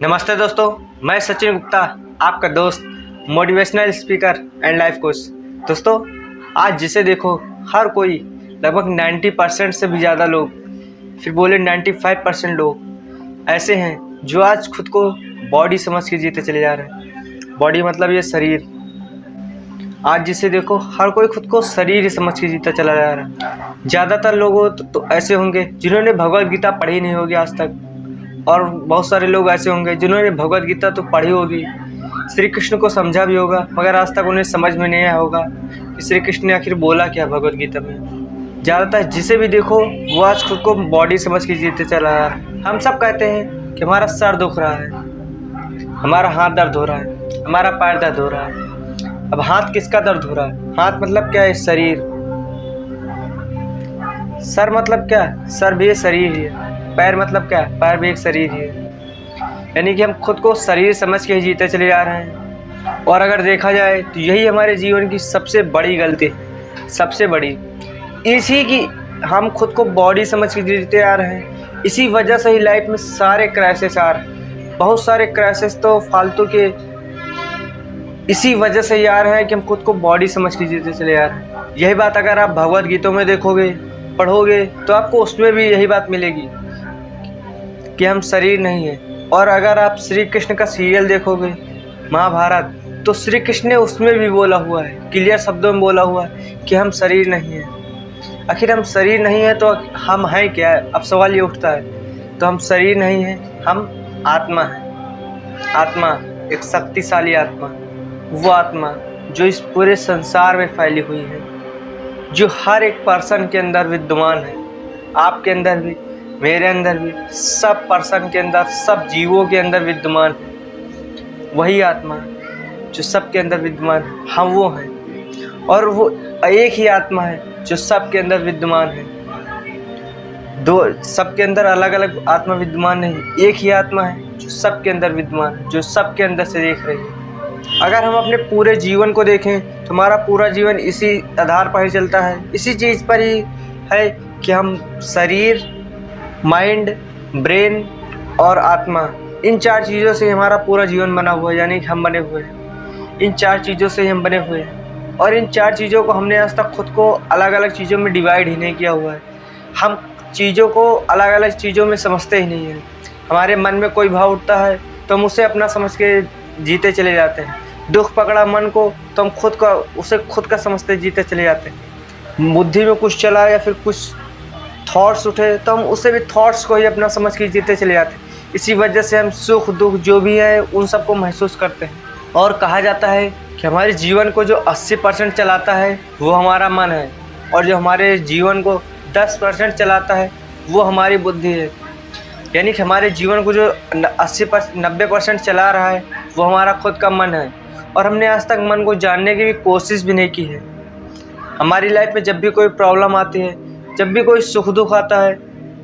नमस्ते दोस्तों, मैं सचिन गुप्ता, आपका दोस्त, motivational speaker and life coach. दोस्तों, आज जिसे देखो हर कोई, लगभग 90% से भी ज़्यादा लोग, फिर बोले 95% लोग ऐसे हैं जो आज खुद को बॉडी समझ के जीते चले जा रहे हैं। बॉडी मतलब ये शरीर। आज जिसे देखो हर कोई खुद को शरीर ही समझ के जीता चला जा रहा है। ज़्यादातर लोग तो ऐसे होंगे जिन्होंने भगवद गीता पढ़ी नहीं होगी आज तक, और बहुत सारे लोग ऐसे होंगे जिन्होंने भगवद गीता तो पढ़ी होगी, श्री कृष्ण को समझा भी होगा, मगर आज तक उन्हें समझ में नहीं आया होगा कि श्री कृष्ण ने आखिर बोला क्या भगवद गीता में। ज़्यादातर जिसे भी देखो वो आज खुद को बॉडी समझ के जीते चला रहा है। हम सब कहते हैं कि हमारा सर दुख रहा है, हमारा हाथ दर्द हो रहा है, हमारा पैर दर्द हो रहा है। अब हाथ किसका दर्द हो रहा है? हाथ मतलब क्या है? शरीर। सर मतलब क्या? सर भी शरीर ही है। पैर मतलब क्या? पैर भी एक शरीर ही है। यानी कि हम खुद को शरीर समझ के ही जीते चले जा रहे हैं। और अगर देखा जाए तो यही हमारे जीवन की सबसे बड़ी गलती है, सबसे बड़ी। इसी की हम खुद को बॉडी समझ के जीते आ रहे हैं। इसी वजह से ही लाइफ में सारे क्रैशेस आ रहे हैं। बहुत सारे क्रैशेस तो फालतू के इसी वजह से ही आ रहे हैं कि हम खुद को बॉडी समझ के जीते चले आ रहे हैं। यही बात अगर आप भगवद गीता में देखोगे, पढ़ोगे, तो आपको उसमें भी यही बात मिलेगी कि हम शरीर नहीं है। और अगर आप श्री कृष्ण का सीरियल देखोगे, महाभारत, तो श्री कृष्ण ने उसमें भी बोला हुआ है, क्लियर शब्दों में बोला हुआ है कि हम शरीर नहीं है। आखिर हम शरीर नहीं है तो हम हैं क्या? अब सवाल ये उठता है। तो हम शरीर नहीं है, हम आत्मा है। आत्मा एक शक्तिशाली आत्मा, वो आत्मा जो इस पूरे संसार में फैली हुई है, जो हर एक पर्सन के अंदर विद्यमान है। आपके अंदर भी, मेरे अंदर भी, सब पर्सन के अंदर, सब जीवों के अंदर विद्यमान है। वही आत्मा जो सबके अंदर विद्यमान है, हम वो हैं। और वो एक ही आत्मा है जो सबके अंदर विद्यमान है। दो सबके अंदर अलग अलग आत्मा विद्यमान नहीं, एक ही आत्मा है जो सबके अंदर विद्यमान है, जो सबके अंदर से देख रही है। अगर हम अपने पूरे जीवन को देखें तो हमारा पूरा जीवन इसी आधार पर ही चलता है, इसी चीज़ पर ही है कि हम शरीर, माइंड, ब्रेन और आत्मा, इन चार चीज़ों से हमारा पूरा जीवन बना हुआ है। यानी कि हम बने हुए हैं, इन चार चीज़ों से ही हम बने हुए हैं। और इन चार चीज़ों को हमने आज तक खुद को अलग अलग चीज़ों में डिवाइड ही नहीं किया हुआ है। हम चीज़ों को अलग अलग चीज़ों में समझते ही नहीं हैं। हमारे मन में कोई भाव उठता है तो हम उसे अपना समझ के जीते चले जाते हैं। दुख पकड़ा मन को तो हम उसे खुद का समझते जीते चले जाते हैं। बुद्धि में कुछ चला या फिर कुछ थॉट्स उठे तो हम उसे भी थॉट्स को ही अपना समझ के जीते चले जाते हैं। इसी वजह से हम सुख दुख जो भी है उन सबको महसूस करते हैं। और कहा जाता है कि हमारे जीवन को जो 80% चलाता है वो हमारा मन है, और जो हमारे जीवन को 10% चलाता है वो हमारी बुद्धि है। यानी कि हमारे जीवन को जो 90% चला रहा है वो हमारा खुद का मन है। और हमने आज तक मन को जानने की भी कोशिश भी नहीं की है। हमारी लाइफ में जब भी कोई प्रॉब्लम आती है, जब भी कोई सुख दुख आता है,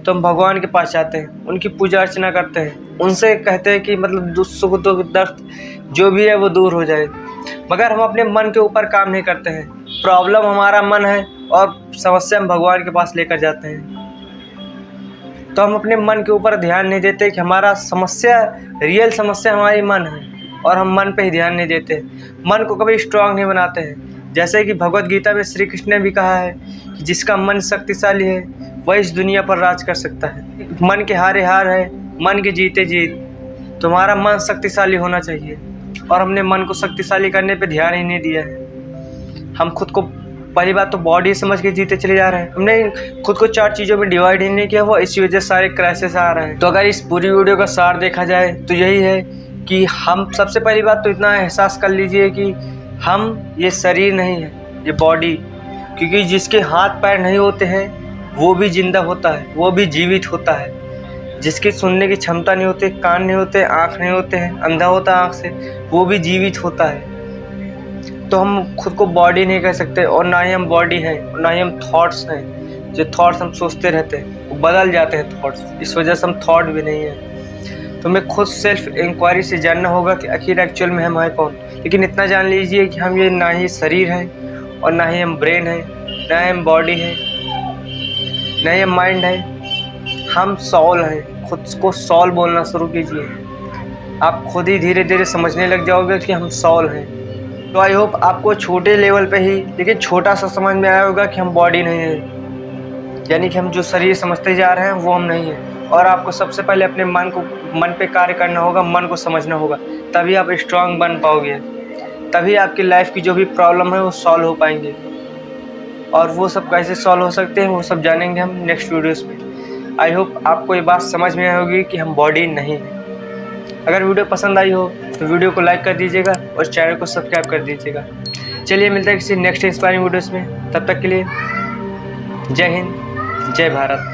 तो हम भगवान के पास जाते हैं, उनकी पूजा अर्चना करते हैं, उनसे कहते हैं कि मतलब सुख दुख दर्द जो भी है वो दूर हो जाए। मगर हम अपने मन के ऊपर काम नहीं करते हैं। प्रॉब्लम हमारा मन है और समस्या हम भगवान के पास लेकर जाते हैं। तो हम अपने मन के ऊपर ध्यान नहीं देते कि हमारा समस्या, रियल समस्या हमारी मन है, और हम मन पे ही ध्यान नहीं देते। मन को कभी स्ट्रांग नहीं बनाते हैं। जैसे कि भगवद गीता में श्री कृष्ण ने भी कहा है कि जिसका मन शक्तिशाली है वह इस दुनिया पर राज कर सकता है। मन के हारे हार है, मन के जीते जीत। तुम्हारा मन शक्तिशाली होना चाहिए, और हमने मन को शक्तिशाली करने पे ध्यान ही नहीं दिया है। हम खुद को पहली बात तो बॉडी समझ के जीते चले जा रहे हैं। हमने खुद को चार चीज़ों में डिवाइड ही नहीं किया हुआ, इसी वजह से सारे क्रैशेस आ रहे हैं। तो अगर इस पूरी वीडियो का सार देखा जाए तो यही है कि हम सबसे पहली बात तो इतना एहसास कर लीजिए कि हम ये शरीर नहीं है, ये बॉडी। क्योंकि जिसके हाथ पैर नहीं होते हैं वो भी जिंदा होता है, वो भी जीवित होता है। जिसकी सुनने की क्षमता नहीं होती, कान नहीं होते, आँख नहीं होते हैं, अंधा होता है आँख से, वो भी जीवित होता है। तो हम खुद को बॉडी नहीं कह सकते, और ना ही हम बॉडी हैं, और ना ही हम थॉट्स हैं। जो थॉट्स हम सोचते रहते हैं वो बदल जाते हैं थॉट्स, इस वजह से हम थॉट भी नहीं है। तो हमें खुद सेल्फ इंक्वायरी से जानना होगा कि आखिर एक्चुअल में हम हैं कौन। लेकिन इतना जान लीजिए कि हम ये ना ही शरीर है, और ना ही हम ब्रेन है, ना ही हम बॉडी है, ना ही हम माइंड है। हम सॉल हैं। खुद को सॉल बोलना शुरू कीजिए। आप खुद ही धीरे धीरे समझने लग जाओगे कि हम सॉल हैं। तो आई होप आपको छोटे लेवल पे ही लेकिन छोटा सा समझ में आया होगा कि हम बॉडी नहीं है, यानी कि हम जो शरीर समझते जा रहे हैं वो हम नहीं हैं। और आपको सबसे पहले अपने मन पे कार्य करना होगा, मन को समझना होगा, तभी आप स्ट्रांग बन पाओगे, तभी आपकी लाइफ की जो भी प्रॉब्लम है वो सॉल्व हो पाएंगे। और वो सब कैसे सॉल्व हो सकते हैं वो सब जानेंगे हम नेक्स्ट वीडियोस में। आई होप आपको ये बात समझ में आई होगी कि हम बॉडी नहीं हैं। अगर वीडियो पसंद आई हो तो वीडियो को लाइक कर दीजिएगा और चैनल को सब्सक्राइब कर दीजिएगा। चलिए मिलते हैं किसी नेक्स्ट इंस्पायरिंग वीडियोस में, तब तक के लिए जय हिंद, जय भारत।